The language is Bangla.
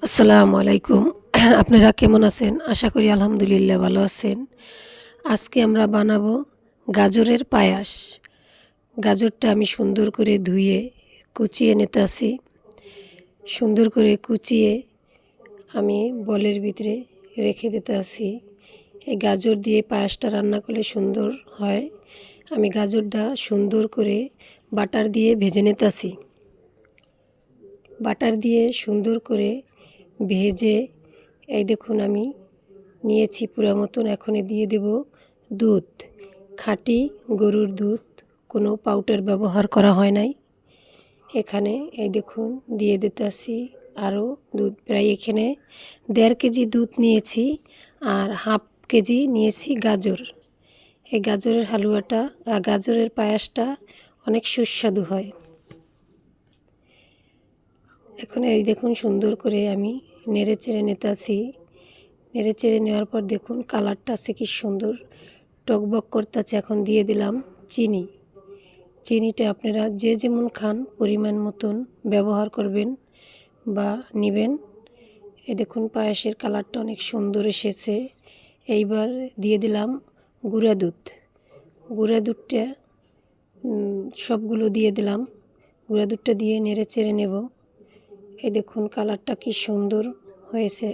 আসসালামু আলাইকুম। আপনারা কেমন আছেন? আশা করি আলহামদুলিল্লাহ ভালো আছেন। আজকে আমরা বানাবো গাজরের পায়াস। গাজরটা আমি সুন্দর করে ধুয়ে কুচিয়ে নিতেছি। সুন্দর করে কুচিয়ে আমি বলের ভিতরে রেখে দিতেছি। এই গাজর দিয়ে পায়াসটা রান্না করলে সুন্দর হয়। আমি গাজরটা সুন্দর করে বাটার দিয়ে ভেজে নিতেছি। বাটার দিয়ে সুন্দর করে ভেজে এই দেখুন আমি নিয়েছি পুরা মতন। এখন দিয়ে দেব দুধ, খাঁটি গরুর দুধ, কোনো পাউডার ব্যবহার করা হয় নাই। এখানে এই দেখুন দিয়ে দিতেছি আরও দুধ। প্রায় এখানে 1.5 কেজি দুধ নিয়েছি আর 1/2 কেজি নিয়েছি গাজর। এই গাজরের হালুয়াটা গাজরের পায়াসটা অনেক সুস্বাদু হয়। এখন এই দেখুন সুন্দর করে আমি নেড়ে চেড়ে নিতেছি। নেড়ে চেড়ে নেওয়ার পর দেখুন কালারটা আছে কি সুন্দর টকবক করতেছে। এখন দিয়ে দিলাম চিনি। চিনিটা আপনারা যে যেমন খান পরিমাণ মতন ব্যবহার করবেন বা নেবেন। এই দেখুন পায়েসের কালারটা অনেক সুন্দর এসেছে। এইবার দিয়ে দিলাম গুঁড়া দুধ। গুঁড়া দুধটা সবগুলো দিয়ে দিলাম। গুঁড়া দুধটা দিয়ে নেড়ে চেড়ে নেব। এই দেখুন কালারটা কি সুন্দর হয়েছে।